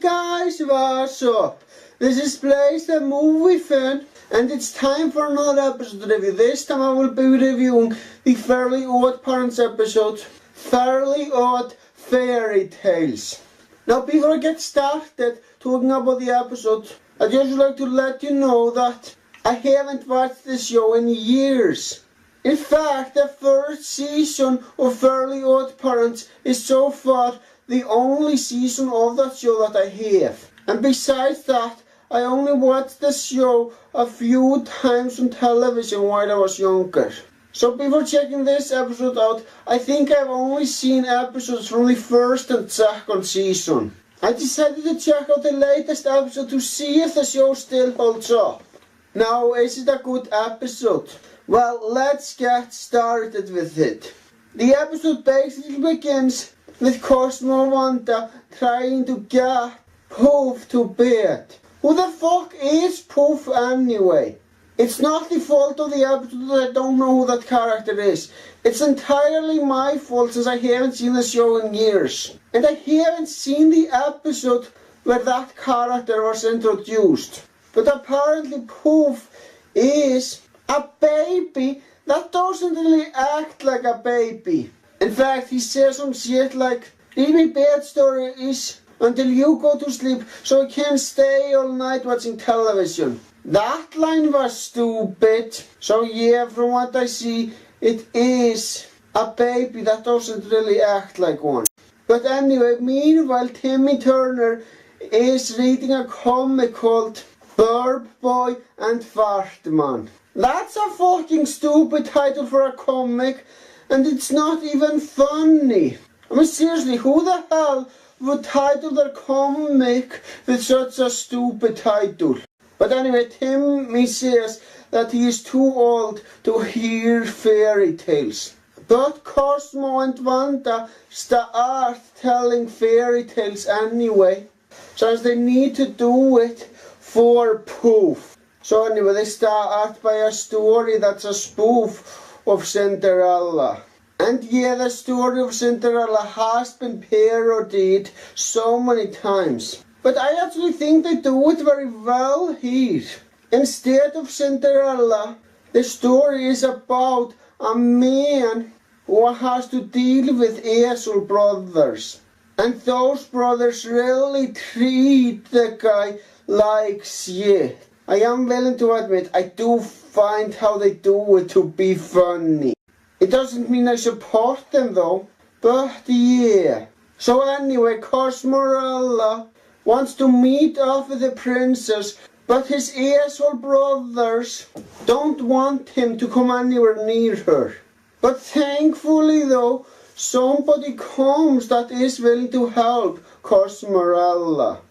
Hey guys, what's up? This is Blaze the Movie Fan, and it's time for another episode review. This time I will be reviewing the Fairly OddParents episode, Fairly Odd Fairy Tales. Now before I get started talking about the episode, I'd just like to let you know that I haven't watched the show in years. In fact, the first season of Fairly OddParents is so far the only season of that show that I have. And besides that, I only watched the show a few times on television while I was younger. So before checking this episode out, I think I've only seen episodes from the first and second season. I decided to check out the latest episode to see if the show still holds up. Now, is it a good episode? Well, let's get started with it. The episode basically begins with Cosmo and Wanda trying to get Poof to bed. Who the fuck is Poof anyway? It's not the fault of the episode that I don't know who that character is. It's entirely my fault since I haven't seen the show in years. And I haven't seen the episode where that character was introduced. But apparently Poof is a baby that doesn't really act like a baby. In fact, he says some shit like, "My bed story is until you go to sleep so I can stay all night watching television." That line was stupid. So yeah, from what I see, it is a baby that doesn't really act like one. But anyway, meanwhile, Timmy Turner is reading a comic called Burp Boy and Fart Man. That's a fucking stupid title for a comic, and it's not even funny. I mean, seriously, who the hell would title their comic with such a stupid title? But anyway, Timmy says that he is too old to hear fairy tales. But Cosmo and Wanda start telling fairy tales anyway, since they need to do it for Poof. So anyway, they start by a story that's a spoof of Cinderella. And yeah, the story of Cinderella has been parodied so many times. But I actually think they do it very well here. Instead of Cinderella, the story is about a man who has to deal with asshole brothers. And those brothers really treat the guy like shit. I am willing to admit, I do find how they do it to be funny. It doesn't mean I support them though, but yeah. So anyway, Cosmorella wants to meet up with the princess, but his asshole brothers don't want him to come anywhere near her. But thankfully though, somebody comes that is willing to help Cosmorella.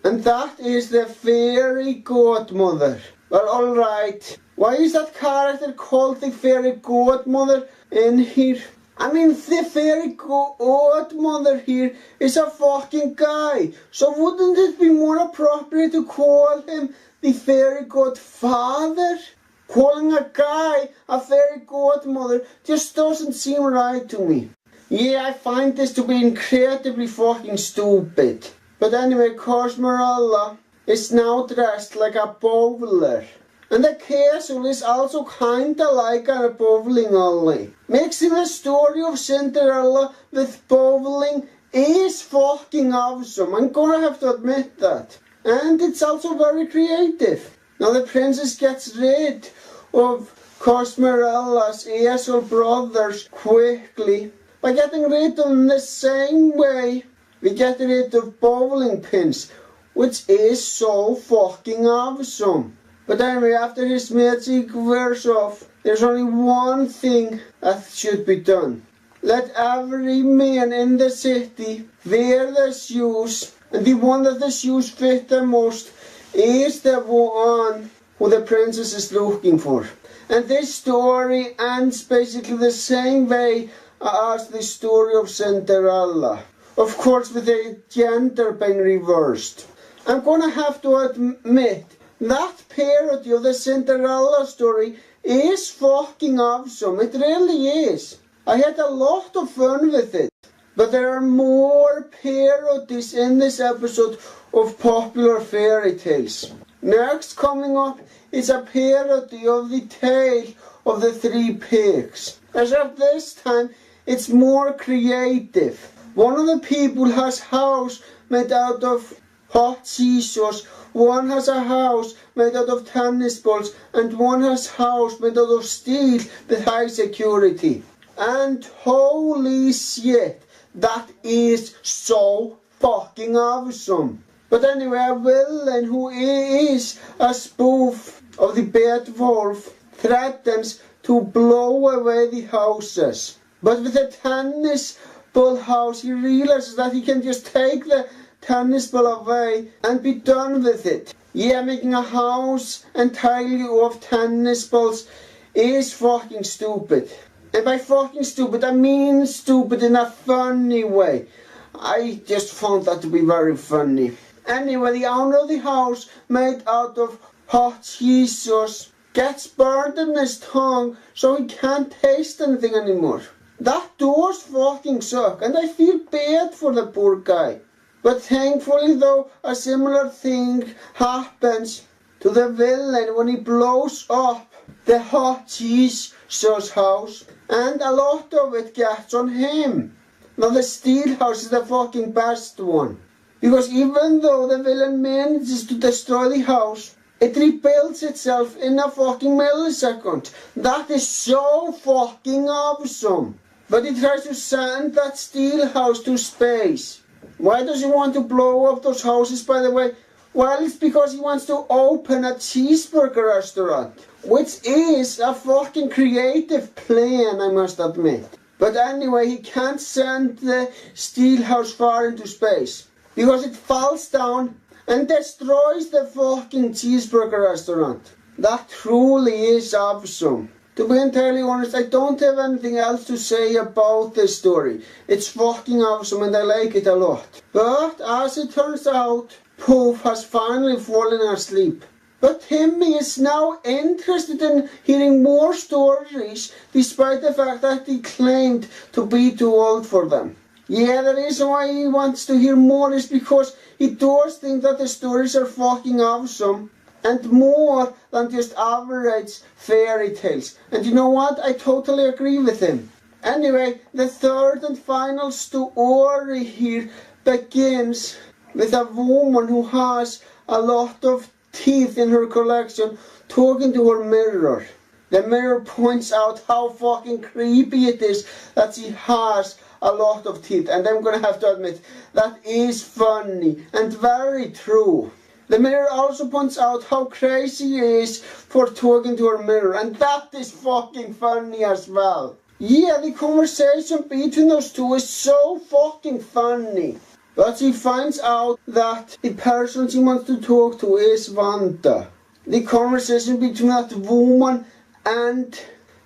And that is the fairy godmother. Well, alright. Why is that character called the fairy godmother in here? I mean, the fairy godmother here is a fucking guy. So wouldn't it be more appropriate to call him the fairy godfather? Calling a guy a fairy godmother just doesn't seem right to me. Yeah, I find this to be incredibly fucking stupid. But anyway, Cosmorella is now dressed like a bowler. And the castle is also kinda like a bowling alley. Mixing the story of Cinderella with bowling is fucking awesome. I'm gonna have to admit that. And it's also very creative. Now the princess gets rid of Cosmorella's asshole brothers quickly by getting rid of them the same way we get rid of bowling pins, which is so fucking awesome. But anyway, after his magic wears off, there's only one thing that should be done. Let every man in the city wear the shoes, and the one that the shoes fit the most is the one who the princess is looking for. And this story ends basically the same way as the story of Cinderella. Of course, with the gender being reversed. I'm gonna have to admit, that parody of the Cinderella story is fucking awesome. It really is. I had a lot of fun with it. But there are more parodies in this episode of popular fairy tales. Next coming up is a parody of the tale of the three pigs. Except this time it's more creative. One of the people has a house made out of hot scissors, one has a house made out of tennis balls, and one has a house made out of steel with high security. And holy shit, that is so fucking awesome. But anyway, a villain who is a spoof of the bad wolf threatens to blow away the houses. But with a tennis ball house, he realizes that he can just take the tennis ball away and be done with it. Yeah, making a house entirely of tennis balls is fucking stupid. And by fucking stupid, I mean stupid in a funny way. I just found that to be very funny. Anyway, the owner of the house, made out of hot scissors, gets burned in his tongue so he can't taste anything anymore. That does fucking suck, and I feel bad for the poor guy. But thankfully though, a similar thing happens to the villain when he blows up the hot scissors house, and a lot of it gets on him. Now the steel house is the fucking best one. Because even though the villain manages to destroy the house, it rebuilds itself in a fucking millisecond. That is so fucking awesome. But he tries to send that steel house to space. Why does he want to blow up those houses, by the way? Well, it's because he wants to open a cheeseburger restaurant. Which is a fucking creative plan, I must admit. But anyway, he can't send the steel house far into space. Because it falls down and destroys the fucking cheeseburger restaurant. That truly is awesome. To be entirely honest, I don't have anything else to say about this story. It's fucking awesome and I like it a lot. But as it turns out, Poof has finally fallen asleep. But Timmy is now interested in hearing more stories, despite the fact that he claimed to be too old for them. Yeah, the reason why he wants to hear more is because he does think that the stories are fucking awesome. And more than just average fairy tales. And you know what? I totally agree with him. Anyway, the third and final story here begins with a woman who has a lot of teeth in her collection talking to her mirror. The mirror points out how fucking creepy it is that she has a lot of teeth. And I'm gonna have to admit, that is funny and very true. The mirror also points out how crazy he is for talking to her mirror, and that is fucking funny as well. Yeah, the conversation between those two is so fucking funny. But she finds out that the person she wants to talk to is Wanda. The conversation between that woman and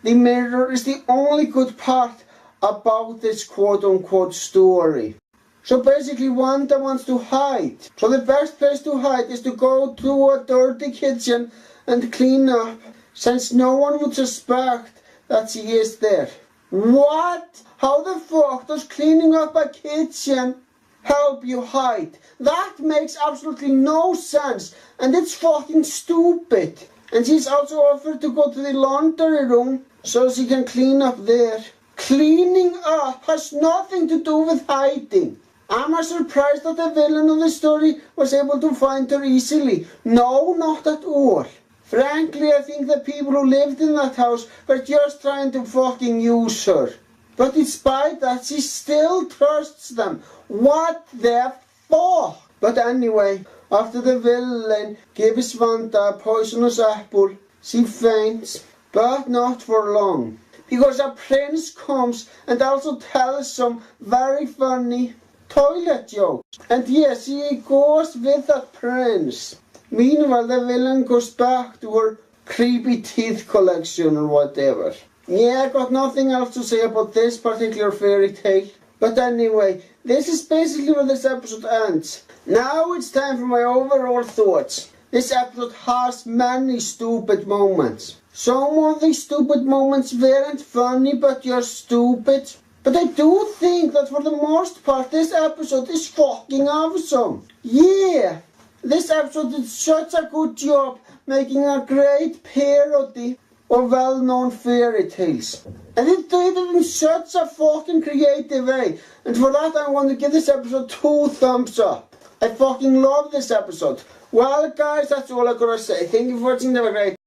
the mirror is the only good part about this quote-unquote story. So basically Wanda wants to hide. So the best place to hide is to go to a dirty kitchen and clean up, since no one would suspect that she is there. What? How the fuck does cleaning up a kitchen help you hide? That makes absolutely no sense, and it's fucking stupid. And she's also offered to go to the laundry room so she can clean up there. Cleaning up has nothing to do with hiding. Am I surprised that the villain of the story was able to find her easily? No, not at all. Frankly, I think the people who lived in that house were just trying to fucking use her. But despite that, she still trusts them. What the fuck? But anyway, after the villain gives Wanda a poisonous apple, she faints, but not for long. Because a prince comes and also tells some very funny toilet jokes. And yes, he goes with that prince. Meanwhile, the villain goes back to her creepy teeth collection or whatever. Yeah, I got nothing else to say about this particular fairy tale. But anyway, this is basically where this episode ends. Now it's time for my overall thoughts. This episode has many stupid moments. Some of these stupid moments weren't funny but just stupid. But I do think that for the most part this episode is fucking awesome. Yeah, this episode did such a good job making a great parody of well-known fairy tales. And it did it in such a fucking creative way. And for that I want to give this episode 2 thumbs up. I fucking love this episode. Well guys, that's all I gotta say. Thank you for watching. Have a great